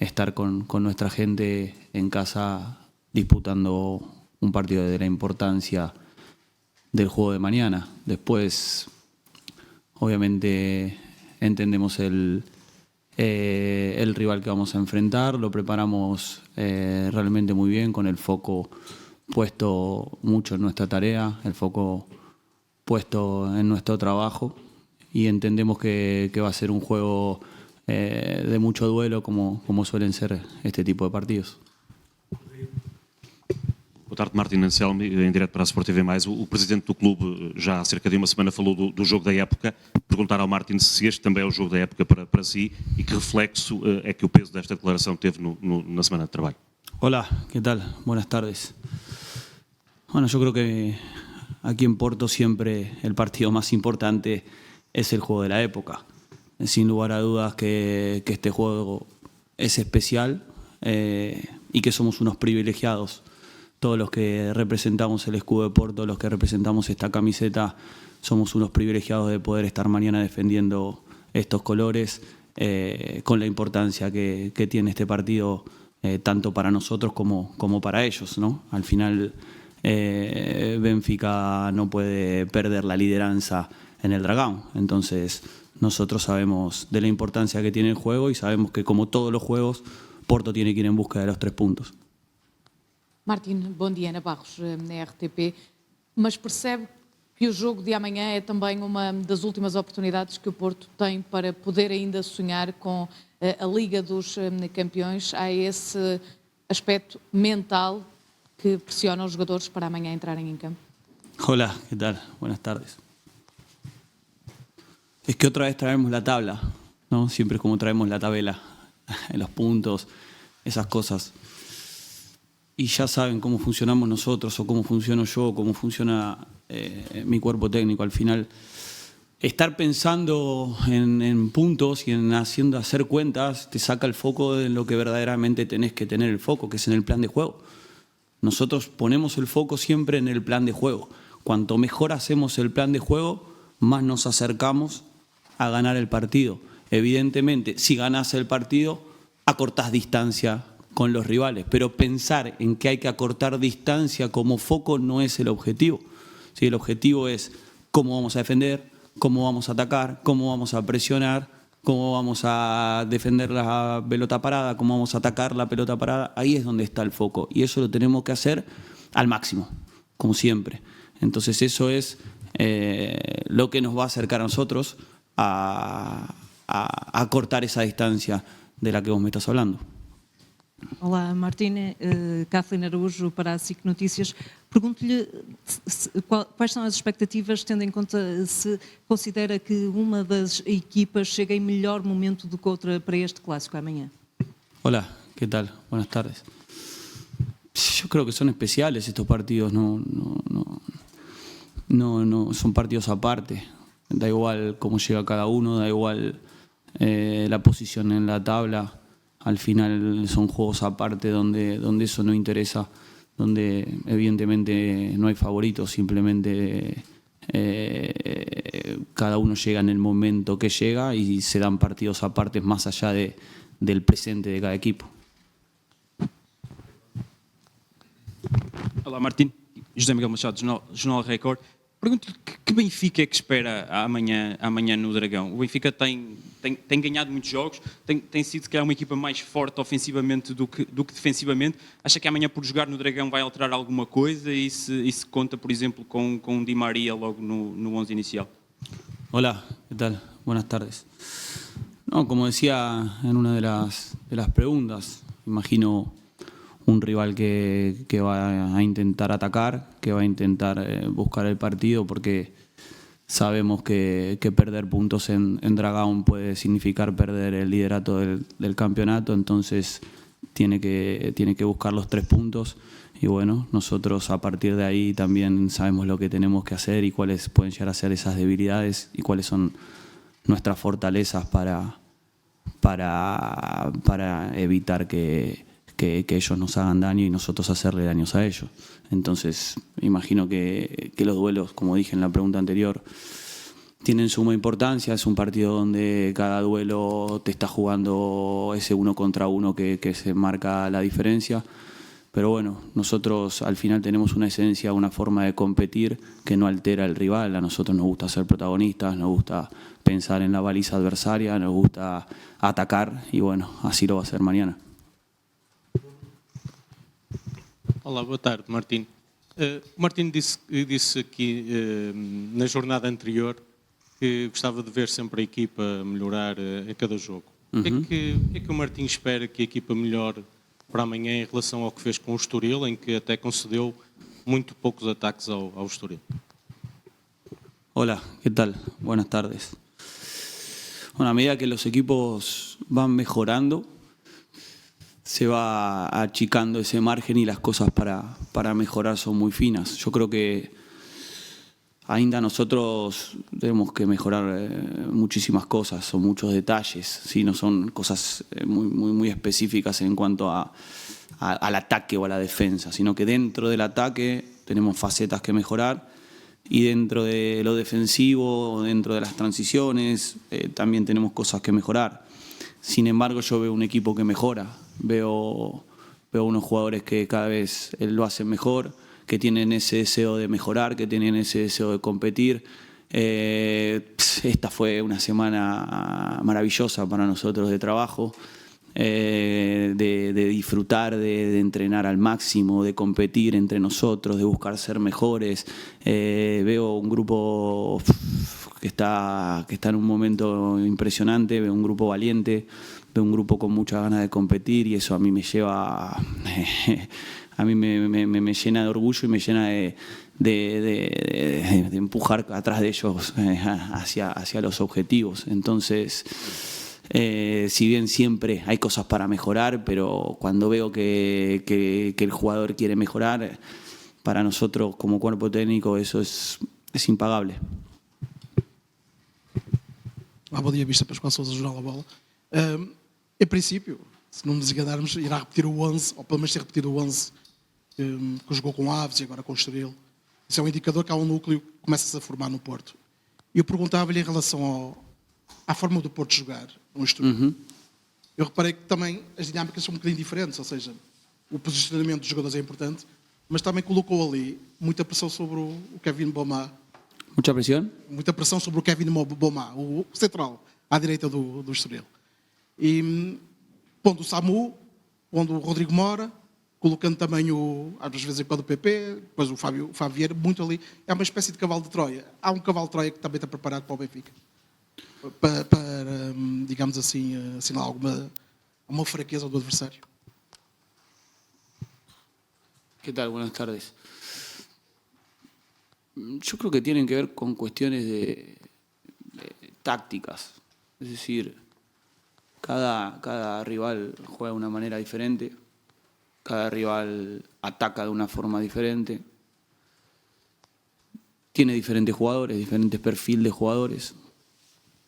estar con nuestra gente en casa disputando un partido de la importancia del juego de mañana. Después, obviamente, entendemos el rival que vamos a enfrentar, lo preparamos realmente muy bien, con el foco puesto mucho en nuestra tarea, el foco puesto en nuestro trabajo, y entendemos que va a ser un juego de mucho duelo, como suelen ser este tipo de partidos. Boa tarde, Martin Anselmi, em direto para a Sport TV+. O presidente do clube já há cerca de uma semana falou do jogo da época. Perguntar ao Martin se este também é o jogo da época para si e que reflexo é que o peso desta declaração teve na semana de trabalho. Hola, ¿qué tal? Buenas tardes. Bueno, yo creo que aquí en Porto siempre el partido más importante es el juego de la época. Sin lugar a dudas que este juego es especial y que somos unos privilegiados. Todos los que representamos el escudo de Porto, los que representamos esta camiseta, somos unos privilegiados de poder estar mañana defendiendo estos colores con la importancia que tiene este partido, tanto para nosotros como para ellos, ¿no? Al final, Benfica no puede perder la lideranza en el Dragão. Entonces, nosotros sabemos de la importancia que tiene el juego y sabemos que, como todos los juegos, Porto tiene que ir en busca de los 3 puntos. Martin, bom dia, Ana Barros, na RTP. Mas percebe que o jogo de amanhã é também uma das últimas oportunidades que o Porto tem para poder ainda sonhar com a Liga dos Campeões? Há esse aspecto mental que pressiona os jogadores para amanhã entrarem em campo? Hola, ¿qué tal? Buenas tardes. Es que otra vez traemos la tabla, ¿no? Siempre es como traemos la tabela, los puntos, esas cosas. Y ya saben cómo funcionamos nosotros, o cómo funciono yo, o cómo funciona mi cuerpo técnico. Al final, estar pensando en puntos y en hacer cuentas te saca el foco de lo que verdaderamente tenés que tener el foco, que es en el plan de juego. Nosotros ponemos el foco siempre en el plan de juego. Cuanto mejor hacemos el plan de juego, más nos acercamos a ganar el partido. Evidentemente, si ganás el partido, acortás distancia con los rivales, pero pensar en que hay que acortar distancia como foco no es el objetivo. ¿Sí? El objetivo es cómo vamos a defender, cómo vamos a atacar, cómo vamos a presionar, cómo vamos a defender la pelota parada, cómo vamos a atacar la pelota parada. Ahí es donde está el foco, y eso lo tenemos que hacer al máximo, como siempre. Entonces eso es lo que nos va a acercar a nosotros a cortar esa distancia de la que vos me estás hablando. Olá, Martina. Kathleen Araújo para a SIC Notícias. Pergunto-lhe quais são as expectativas, tendo em conta se considera que uma das equipas chega em melhor momento do que outra para este clássico amanhã. Hola, ¿qué tal? Buenas tardes. Yo creo que son especiales estos partidos, no son partidos aparte. Da igual cómo llega cada uno, da igual la posición en la tabla. Al final son juegos aparte donde eso no interesa, donde evidentemente no hay favoritos, simplemente cada uno llega en el momento que llega y se dan partidos aparte más allá del presente de cada equipo. Olá, Martim. José Miguel Machado, Jornal Record. Pergunto-lhe que Benfica é que espera amanhã no Dragão? O Benfica tem ganhado muitos jogos, tem sido, se calhar, uma equipa mais forte ofensivamente do que defensivamente. Acha que amanhã, por jogar no Dragão, vai alterar alguma coisa? E se conta, por exemplo, com Di Maria logo no 11 inicial? Hola, ¿qué tal? Buenas tardes. No, como decía en una de las preguntas, imagino un rival que va a intentar atacar, que va a intentar buscar el partido, porque sabemos que perder puntos en Dragão puede significar perder el liderato del campeonato. Entonces tiene que buscar los 3 puntos, y bueno, nosotros a partir de ahí también sabemos lo que tenemos que hacer y cuáles pueden llegar a ser esas debilidades y cuáles son nuestras fortalezas para evitar que ellos nos hagan daño y nosotros hacerle daños a ellos. Entonces, imagino que los duelos, como dije en la pregunta anterior, tienen suma importancia. Es un partido donde cada duelo te está jugando ese 1 contra 1 que se marca la diferencia. Pero bueno, nosotros al final tenemos una esencia, una forma de competir que no altera al rival. A nosotros nos gusta ser protagonistas, nos gusta pensar en la baliza adversaria, nos gusta atacar y bueno, así lo va a ser mañana. Olá, boa tarde, Martim. O Martim disse aqui na jornada anterior que gostava de ver sempre a equipa melhorar a cada jogo. O que é que o Martim espera que a equipa melhore para amanhã em relação ao que fez com o Estoril, em que até concedeu muito poucos ataques ao Estoril? Hola, ¿qué tal? Buenas tardes. Bueno, a medida que los equipos van mejorando, se va achicando ese margen y las cosas para mejorar son muy finas. Yo creo que ainda nosotros tenemos que mejorar muchísimas cosas, son muchos detalles, ¿sí? No son cosas muy específicas en cuanto al ataque o a la defensa, sino que dentro del ataque tenemos facetas que mejorar y dentro de lo defensivo, dentro de las transiciones, también tenemos cosas que mejorar. Sin embargo, yo veo un equipo que mejora, veo unos jugadores que cada vez lo hacen mejor, que tienen ese deseo de mejorar, que tienen ese deseo de competir. Esta fue una semana maravillosa para nosotros de trabajo, de disfrutar, de entrenar al máximo, de competir entre nosotros, de buscar ser mejores. Veo un grupo que está en un momento impresionante, veo un grupo valiente, veo un grupo con muchas ganas de competir y eso a mí me lleva... A mí me llena de orgullo y me llena de empujar atrás de ellos hacia los objetivos. Entonces, si bien siempre hay cosas para mejorar, pero cuando veo que el jugador quiere mejorar, para nosotros como cuerpo técnico eso es impagable. Bom dia, Vista Pascoal Sousa, Jornal da Bola. Em princípio, se não nos enganarmos, irá repetir o 11, ou pelo menos ter repetido o 11 que jogou com Aves e agora com o Estoril. Isso é um indicador que há um núcleo que começa-se a formar no Porto. E eu perguntava-lhe em relação à forma do Porto jogar no Estoril. Eu reparei que também as dinâmicas são um bocadinho diferentes, ou seja, o posicionamento dos jogadores é importante, mas também colocou ali muita pressão sobre o Kevin Boma. ¿Mucha presión? Muita pressão sobre o Kevin Boma, o central, à direita do Estoril. E pondo o Samu, pondo o Rodrigo Mora, colocando também às vezes quando o PP, depois o Fábio Vieira, muito ali. É uma espécie de cavalo de Troia. Há um cavalo de Troia que também está preparado para o Benfica. Para digamos assim, assinalar uma fraqueza do adversário. ¿Qué tal? Buenas tardes. Yo creo que tienen que ver con cuestiones de tácticas. Es decir, cada rival juega de una manera diferente, cada rival ataca de una forma diferente, tiene diferentes jugadores, diferentes perfiles de jugadores.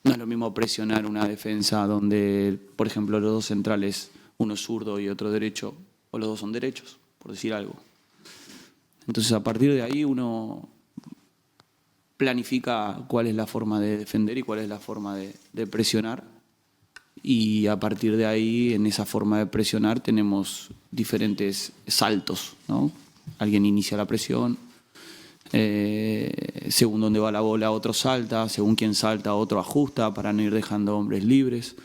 No es lo mismo presionar una defensa donde, por ejemplo, los dos centrales, uno es zurdo y otro derecho, o los dos son derechos, por decir algo. Entonces, a partir de ahí uno planifica cuál es la forma de defender y cuál es la forma de presionar. Y a partir de ahí, en esa forma de presionar, tenemos diferentes saltos, ¿no? Alguien inicia la presión, según dónde va la bola otro salta, según quién salta otro ajusta para no ir dejando hombres libres.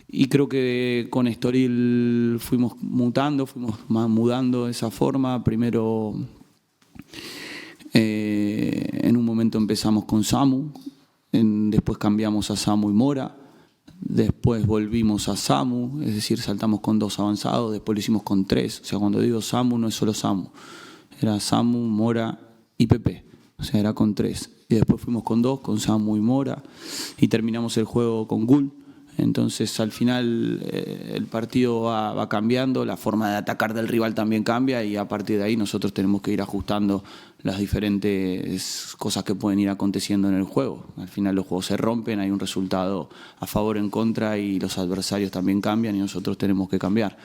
Y creo que con Estoril fuimos mudando esa forma. Primero, en un momento empezamos con Samu, después cambiamos a Samu y Mora, después volvimos a Samu, es decir, saltamos con 2 avanzados, después lo hicimos con 3. O sea, cuando digo Samu no es solo Samu, era Samu, Mora y Pepe. O sea, era con 3. Y después fuimos con 2, con Samu y Mora, y terminamos el juego con Gul. Entonces, al final, el partido va cambiando, la forma de atacar del rival también cambia y a partir de ahí nosotros tenemos que ir ajustando las diferentes cosas que pueden ir aconteciendo en el juego. Al final los juegos se rompen, hay un resultado a favor o en contra y los adversarios también cambian y nosotros tenemos que cambiar.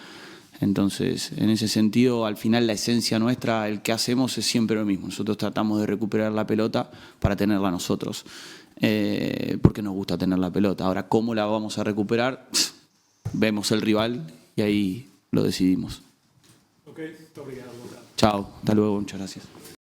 Entonces, en ese sentido, al final la esencia nuestra, el que hacemos es siempre lo mismo. Nosotros tratamos de recuperar la pelota para tenerla nosotros, porque nos gusta tener la pelota. Ahora, ¿cómo la vamos a recuperar? Vemos el rival y ahí lo decidimos. Ok, obrigado. Chao, hasta luego, muchas gracias.